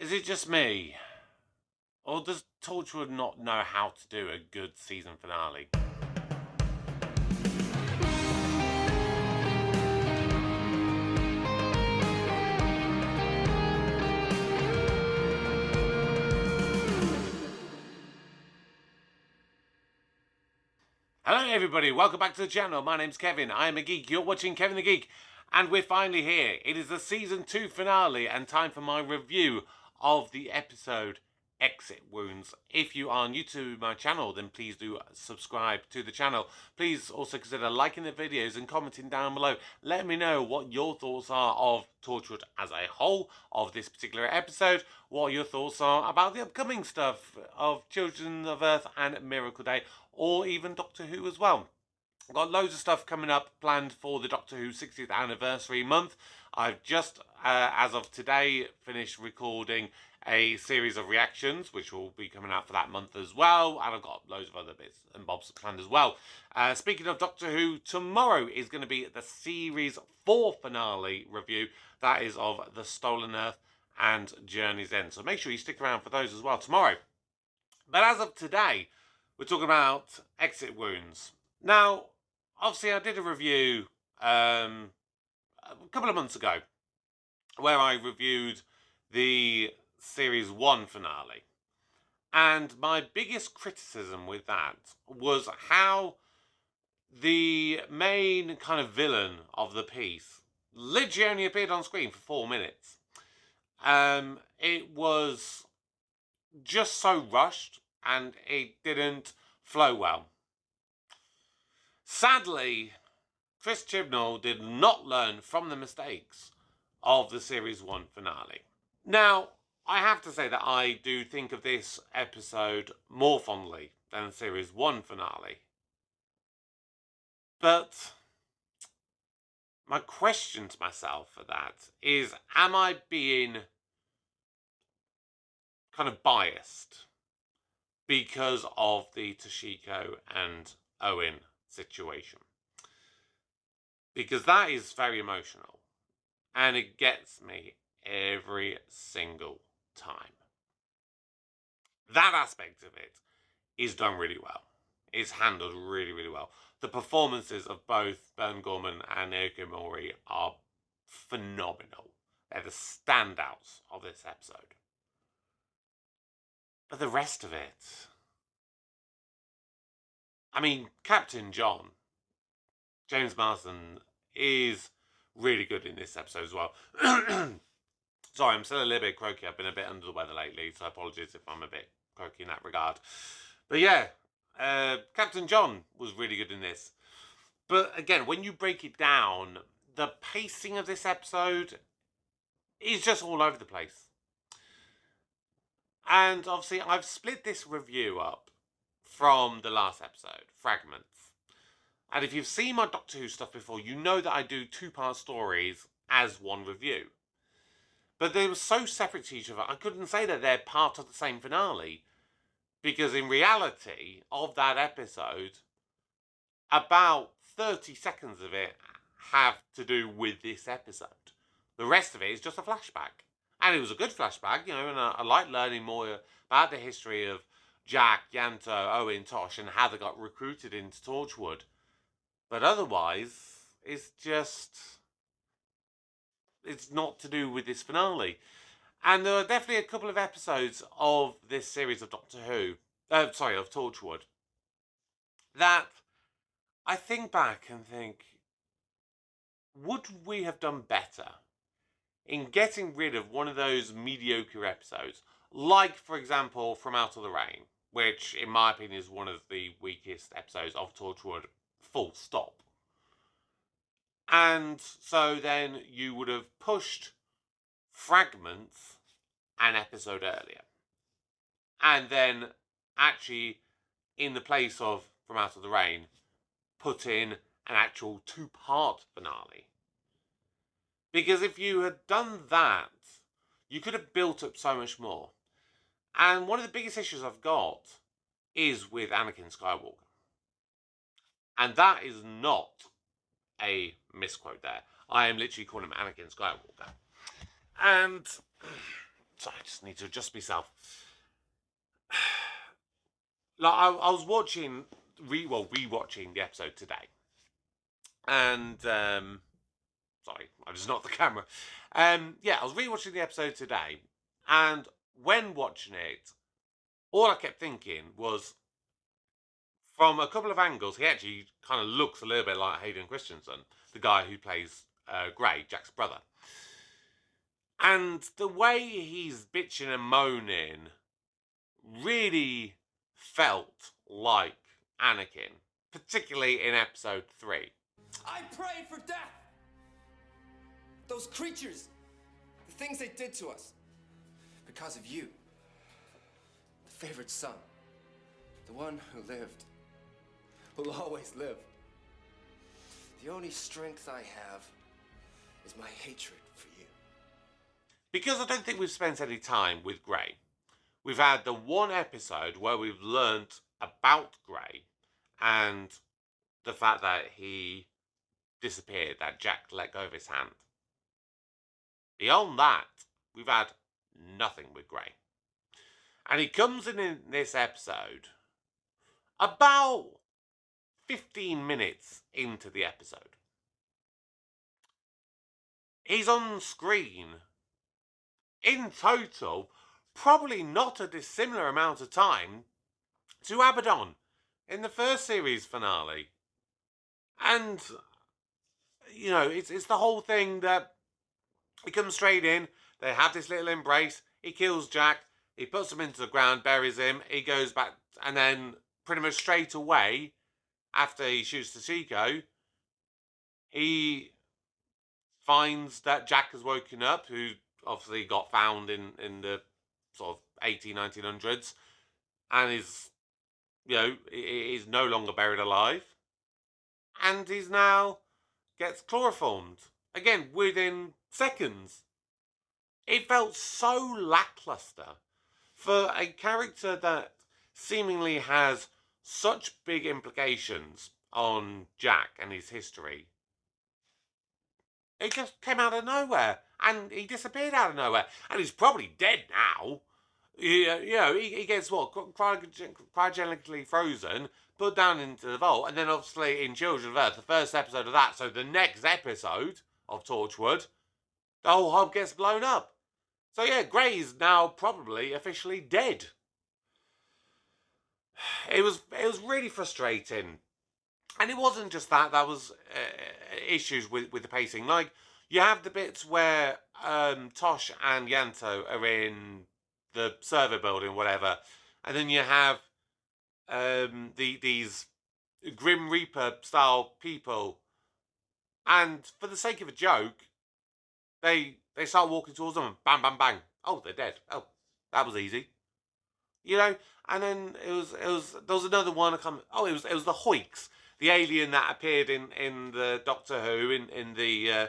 Is it just me? Or does Torchwood not know how to do a good season finale? Hello everybody, welcome back to the channel. My name's Kevin, I am a geek. You're watching Kevin the Geek, and we're finally here. It is the season 2 finale and time for my review of the episode Exit Wounds. If you are new to my channel, then please do subscribe to the channel. Please also consider liking the videos and commenting down below. Let me know what your thoughts are of Torchwood as a whole, of this particular episode, what your thoughts are about the upcoming stuff of Children of Earth and Miracle Day, or even Doctor Who as well. I've got loads of stuff coming up planned for the Doctor Who 60th anniversary month. I've just, as of today, finished recording a series of reactions, which will be coming out for that month as well. And I've got loads of other bits and bobs planned as well. Speaking of Doctor Who, tomorrow is going to be the Series 4 finale review. That is of The Stolen Earth and Journey's End. So make sure you stick around for those as well tomorrow. But as of today, we're talking about Exit Wounds. Now, obviously I did a review a couple of months ago where I reviewed the Series 1 finale. And my biggest criticism with that was how the main kind of villain of the piece literally only appeared on screen for 4 minutes. It was just so rushed and it didn't flow well. Sadly, Chris Chibnall did not learn from the mistakes of the Series 1 finale. Now, I have to say that I do think of this episode more fondly than the Series 1 finale. But my question to myself for that is, am I being kind of biased because of the Toshiko and Owen situation? Because that is very emotional and it gets me every single time. That aspect of it is done really well. It's handled really, really well. The performances of both Ben Gorman and Naoko Mori are phenomenal. They're the standouts of this episode. But the rest of it, I mean, Captain John, James Marsden, is really good in this episode as well. Sorry, I'm still a little bit croaky. I've been a bit under the weather lately, so apologies if I'm a bit croaky in that regard. But yeah, Captain John was really good in this. But again, when you break it down, the pacing of this episode is just all over the place. And obviously, I've split this review up from the last episode, fragments. And if you've seen my Doctor Who stuff before, you know that I do 2-part stories as one review. But they were so separate to each other, I couldn't say that they're part of the same finale. Because in reality, of that episode, about 30 seconds of it have to do with this episode. The rest of it is just a flashback. And it was a good flashback, you know, and I like learning more about the history of Jack, Yanto, Owen, Tosh, and how they got recruited into Torchwood. But otherwise, it's not to do with this finale. And there are definitely a couple of episodes of this series of Doctor Who, of Torchwood, that I think back and think, would we have done better in getting rid of one of those mediocre episodes? Like, for example, From Out of the Rain, which, in my opinion, is one of the weakest episodes of Torchwood, full stop. And so then you would have pushed Fragments an episode earlier. And then actually, in the place of From Out of the Rain, put in an actual 2-part finale. Because if you had done that, you could have built up so much more. And one of the biggest issues I've got is with Anakin Skywalker. And that is not a misquote there. I am literally calling him Anakin Skywalker. And Sorry, I just need to adjust myself. Like I was watching, rewatching the episode today, and sorry, I just knocked the camera. Yeah, I was rewatching the episode today, and when watching it, all I kept thinking was, from a couple of angles, he actually kind of looks a little bit like Hayden Christensen, the guy who plays Gray, Jack's brother. And the way he's bitching and moaning really felt like Anakin, particularly in episode 3. I prayed for death. Those creatures, the things they did to us, because of you, the favorite son, the one who lived, who'll always live. The only strength I have is my hatred for you. Because I don't think we've spent any time with Gray. We've had the one episode where we've learnt about Gray and the fact that he disappeared, that Jack let go of his hand. Beyond that, we've had nothing with Gray. And he comes in this episode about 15 minutes into the episode. He's on screen in total probably not a dissimilar amount of time to Abaddon in the first series finale. And, you know, it's the whole thing that he comes straight in, they have this little embrace, he kills Jack, he puts him into the ground, buries him, he goes back, and then pretty much straight away, after he shoots Toshiko, he finds that Jack has woken up, who obviously got found in the sort of 1900s, and is, you know, is no longer buried alive, and he's now gets chloroformed again within seconds. It felt so lackluster for a character that seemingly has such big implications on Jack and his history. It just came out of nowhere, and he disappeared out of nowhere, and he's probably dead now. You know, he gets what, cryogenically frozen, put down into the vault, and then obviously in Children of Earth, the first episode of that, so the next episode of Torchwood, the whole hub gets blown up. So yeah, Gray's now probably officially dead. It was really frustrating. And it wasn't just that. There was issues with the pacing. Like, you have the bits where Tosh and Yanto are in the server building, whatever. And then you have these Grim Reaper style people. And for the sake of a joke, they start walking towards them and bang, bang, bang. Oh, they're dead. Oh, that was easy. You know? And then there was another one. It was the Hoiks. The alien that appeared in the Doctor Who in the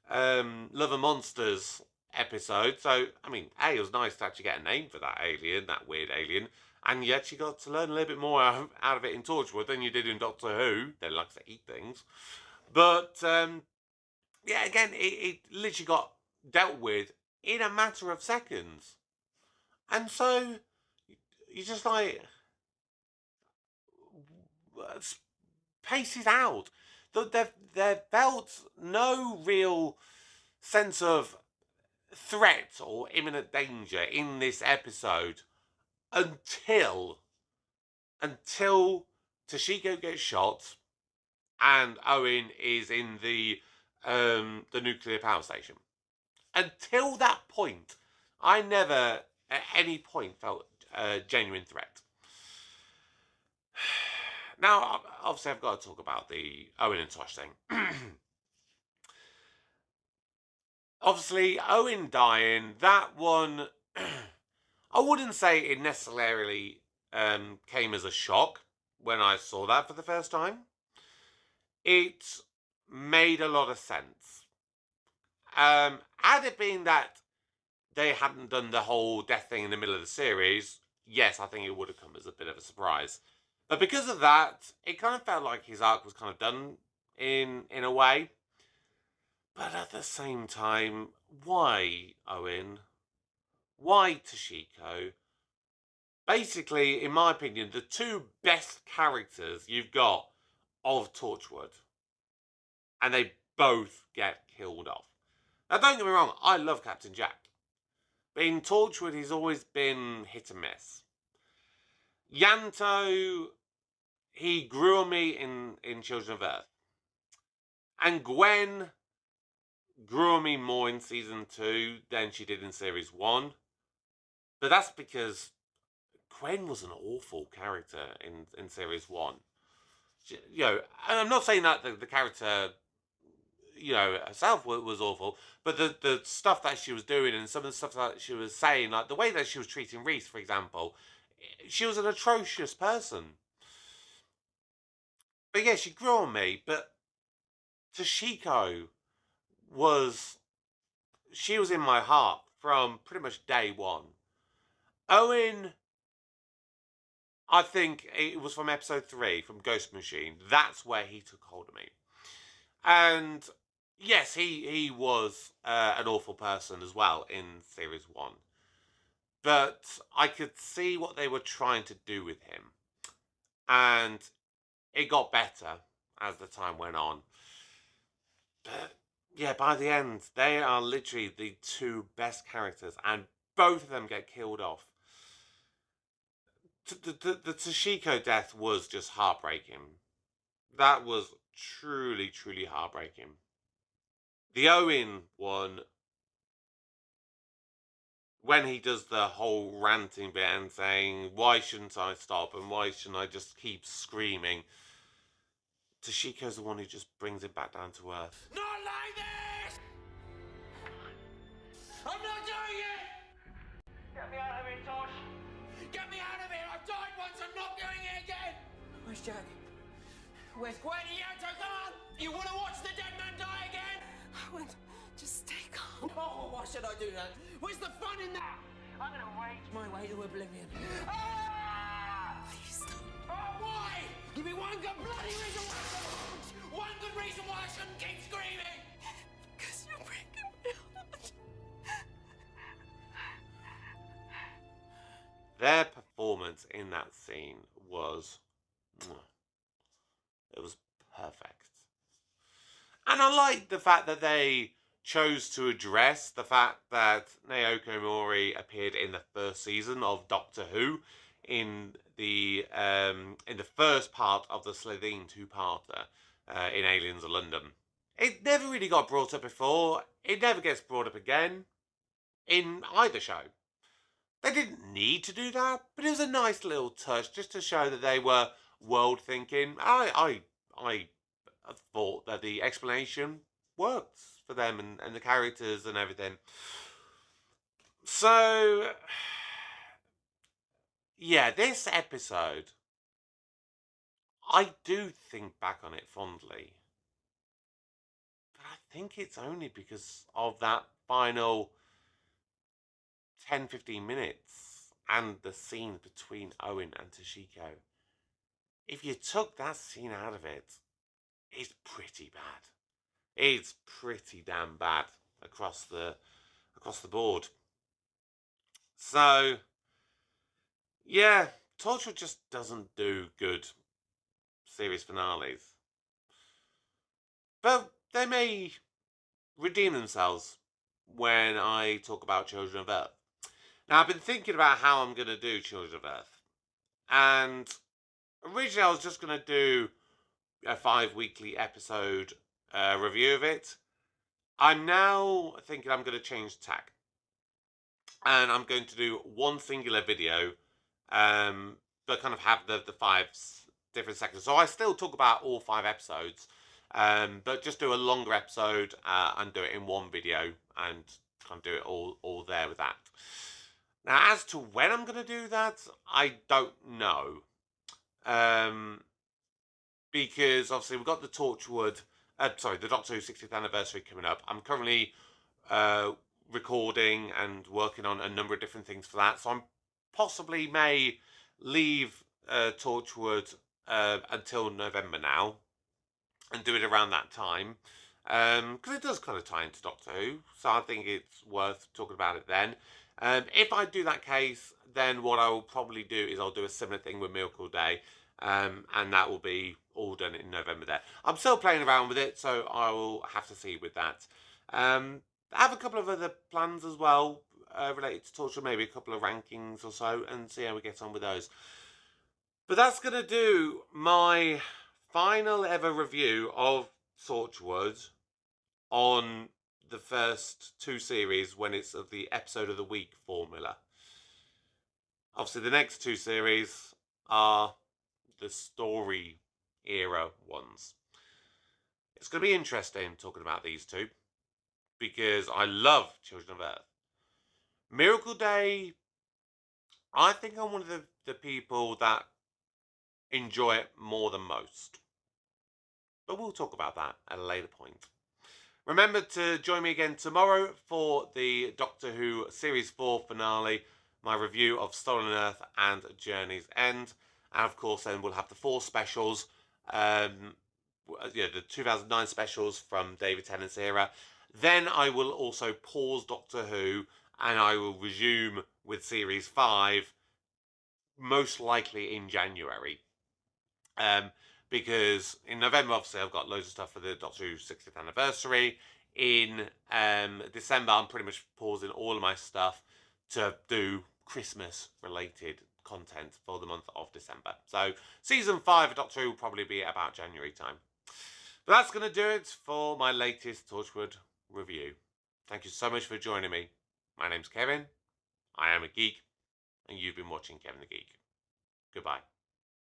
Love and Monsters episode. So, I mean, it was nice to actually get a name for that alien, that weird alien. And yet you got to learn a little bit more out of it in Torchwood than you did in Doctor Who. They like to eat things. But, yeah, again, it literally got dealt with in a matter of seconds. And so, you're just like, pace it out. There felt no real sense of threat or imminent danger in this episode until Toshiko gets shot and Owen is in the nuclear power station. Until that point, I never at any point felt a genuine threat. Now, obviously, I've got to talk about the Owen and Tosh thing. Obviously, Owen dying, that one, I wouldn't say it necessarily came as a shock when I saw that for the first time. It made a lot of sense. Had it been that they hadn't done the whole death thing in the middle of the series, yes, I think it would have come as a bit of a surprise. But because of that, it kind of felt like his arc was kind of done in a way. But at the same time, why, Owen? why Toshiko. Basically, in my opinion, the two best characters you've got of Torchwood. And they both get killed off. Now, don't get me wrong, I love Captain Jack. But in Torchwood, he's always been hit and miss. Yanto, he grew on me in Children of Earth. And Gwen grew on me more in season 2 than she did in series 1. But that's because Gwen was an awful character in series 1. You know, and I'm not saying that the character, you know, herself was awful, but the stuff that she was doing and some of the stuff that she was saying, like the way that she was treating Reese, for example, she was an atrocious person. But yeah, she grew on me. But Toshiko she was in my heart from pretty much day one. Owen, I think it was from episode 3, from Ghost Machine. That's where he took hold of me. And yes, he was an awful person as well in series 1. But I could see what they were trying to do with him. And it got better as the time went on. But yeah, by the end, they are literally the two best characters, and both of them get killed off. The Toshiko death was just heartbreaking. That was truly, truly heartbreaking. The Owen one, when he does the whole ranting bit and saying, why shouldn't I stop and why shouldn't I just keep screaming? Toshiko's the one who just brings it back down to earth. Not like this! I'm not doing it! Get me out of here, Tosh! Get me out of here! I've died once, I'm not doing it again! Where's Jack? Where's Gwen? Yanto, come on! You want to watch the dead man die again? Owen, just stay calm. Oh, why should I do that? Where's the fun in that? I'm gonna rage my way to oblivion. Ah! Please stop. Oh, why? Give me one good bloody reason why I shouldn't. One good reason why I shouldn't keep screaming. Because you're breaking my heart. Their performance in that scene was... it was perfect. And I like the fact that they chose to address the fact that Naoko Mori appeared in the first season of Doctor Who in the first part of the Slitheen two-parter in Aliens of London. It never really got brought up before. It never gets brought up again in either show. They didn't need to do that, but it was a nice little touch just to show that they were world thinking. I thought that the explanation worked for them and the characters and everything. So, yeah, this episode, I do think back on it fondly. But I think it's only because of that final 10-15 minutes and the scene between Owen and Toshiko. If you took that scene out of it, it's pretty bad. It's pretty damn bad across the board. So, yeah, Torchwood just doesn't do good series finales. But they may redeem themselves when I talk about Children of Earth. Now, I've been thinking about how I'm going to do Children of Earth. And originally I was just going to do a 5-weekly episode review of it. I'm now thinking I'm going to change tack. And I'm going to do one singular video, but kind of have the 5 different sections. So I still talk about all 5 episodes, but just do a longer episode and do it in one video and kind of do it all there with that. Now, as to when I'm going to do that, I don't know. Because obviously we've got the Torchwood, the Doctor Who 60th anniversary coming up. I'm currently recording and working on a number of different things for that. So I possibly may leave Torchwood until November now and do it around that time. Because it does kind of tie into Doctor Who. So I think it's worth talking about it then. If I do that case, then what I will probably do is I'll do a similar thing with Miracle Day, and that will be all done in November there. I'm still playing around with it, so I will have to see with that. I have a couple of other plans as well related to Torchwood, maybe a couple of rankings or so, and see how we get on with those. But that's going to do my final ever review of Torchwood on the first two series when it's of the episode of the week formula. Obviously, the next two series are the story era ones. It's going to be interesting talking about these two because I love Children of Earth. Miracle Day, I think I'm one of the people that enjoy it more than most. But we'll talk about that at a later point. Remember to join me again tomorrow for the Doctor Who Series 4 finale, my review of Stolen Earth and Journey's End. And of course then we'll have the 4 specials, the 2009 specials from David Tennant's era. Then I will also pause Doctor Who and I will resume with Series 5, most likely in January. Because in November, obviously, I've got loads of stuff for the Doctor Who 60th anniversary. In December, I'm pretty much pausing all of my stuff to do Christmas-related content for the month of December. So, Season 5 of Doctor Who will probably be about January time. But that's going to do it for my latest Torchwood review. Thank you so much for joining me. My name's Kevin. I am a geek. And you've been watching Kevin the Geek. Goodbye.